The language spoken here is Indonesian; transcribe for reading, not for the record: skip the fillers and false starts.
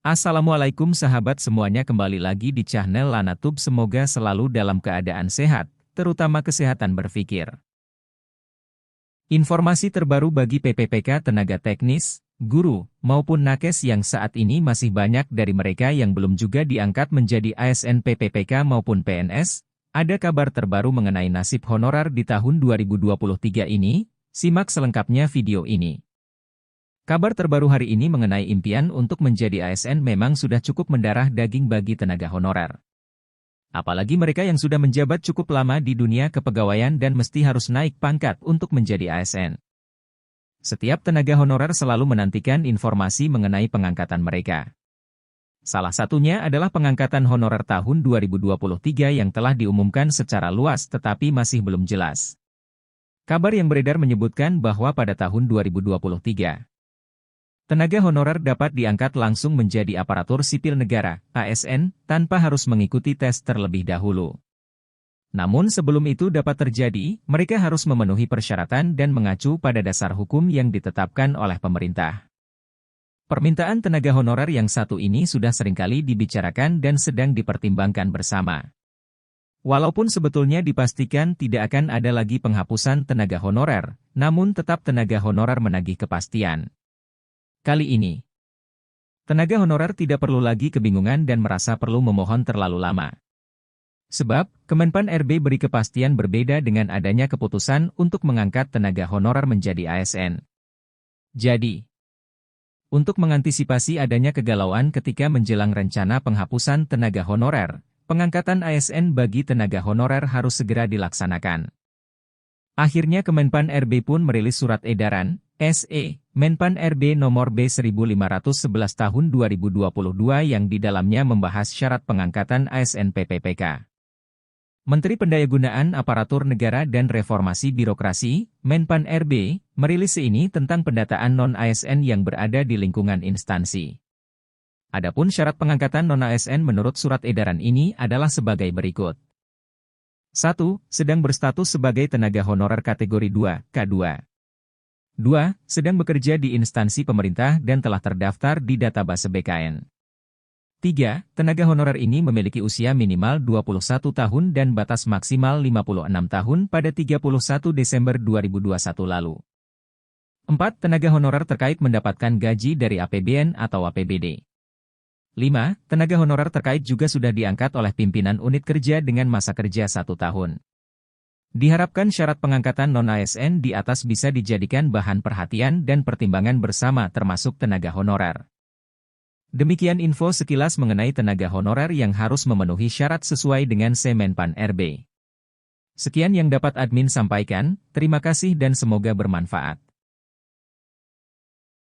Assalamualaikum sahabat semuanya, kembali lagi di channel Lanatub. Semoga selalu dalam keadaan sehat, terutama kesehatan berpikir. Informasi terbaru bagi PPPK tenaga teknis, guru, maupun nakes yang saat ini masih banyak dari mereka yang belum juga diangkat menjadi ASN PPPK maupun PNS. Ada kabar terbaru mengenai nasib honorer di tahun 2023 ini, simak selengkapnya video ini. Kabar terbaru hari ini mengenai impian untuk menjadi ASN memang sudah cukup mendarah daging bagi tenaga honorer. Apalagi mereka yang sudah menjabat cukup lama di dunia kepegawaian dan mesti harus naik pangkat untuk menjadi ASN. Setiap tenaga honorer selalu menantikan informasi mengenai pengangkatan mereka. Salah satunya adalah pengangkatan honorer tahun 2023 yang telah diumumkan secara luas tetapi masih belum jelas. Kabar yang beredar menyebutkan bahwa pada tahun 2023, tenaga honorer dapat diangkat langsung menjadi aparatur sipil negara, ASN, tanpa harus mengikuti tes terlebih dahulu. Namun sebelum itu dapat terjadi, mereka harus memenuhi persyaratan dan mengacu pada dasar hukum yang ditetapkan oleh pemerintah. Permintaan tenaga honorer yang satu ini sudah seringkali dibicarakan dan sedang dipertimbangkan bersama. Walaupun sebetulnya dipastikan tidak akan ada lagi penghapusan tenaga honorer, namun tetap tenaga honorer menagih kepastian. Kali ini, tenaga honorer tidak perlu lagi kebingungan dan merasa perlu memohon terlalu lama. Sebab, Kemenpan RB beri kepastian berbeda dengan adanya keputusan untuk mengangkat tenaga honorer menjadi ASN. Jadi, untuk mengantisipasi adanya kegalauan ketika menjelang rencana penghapusan tenaga honorer, pengangkatan ASN bagi tenaga honorer harus segera dilaksanakan. Akhirnya Kemenpan RB pun merilis surat edaran, SE, Menpan RB nomor B1511 tahun 2022 yang di dalamnya membahas syarat pengangkatan ASN PPPK. Menteri Pendayagunaan Aparatur Negara dan Reformasi Birokrasi, Menpan RB, merilis ini tentang pendataan non-ASN yang berada di lingkungan instansi. Adapun syarat pengangkatan non-ASN menurut surat edaran ini adalah sebagai berikut. 1. Sedang berstatus sebagai tenaga honorer kategori 2, K2. 2. Sedang bekerja di instansi pemerintah dan telah terdaftar di database BKN. 3. Tenaga honorer ini memiliki usia minimal 21 tahun dan batas maksimal 56 tahun pada 31 Desember 2021 lalu. 4. Tenaga honorer terkait mendapatkan gaji dari APBN atau APBD. 5. Tenaga honorer terkait juga sudah diangkat oleh pimpinan unit kerja dengan masa kerja 1 tahun. Diharapkan syarat pengangkatan non-ASN di atas bisa dijadikan bahan perhatian dan pertimbangan bersama termasuk tenaga honorer. Demikian info sekilas mengenai tenaga honorer yang harus memenuhi syarat sesuai dengan Menpan RB. Sekian yang dapat admin sampaikan, terima kasih dan semoga bermanfaat.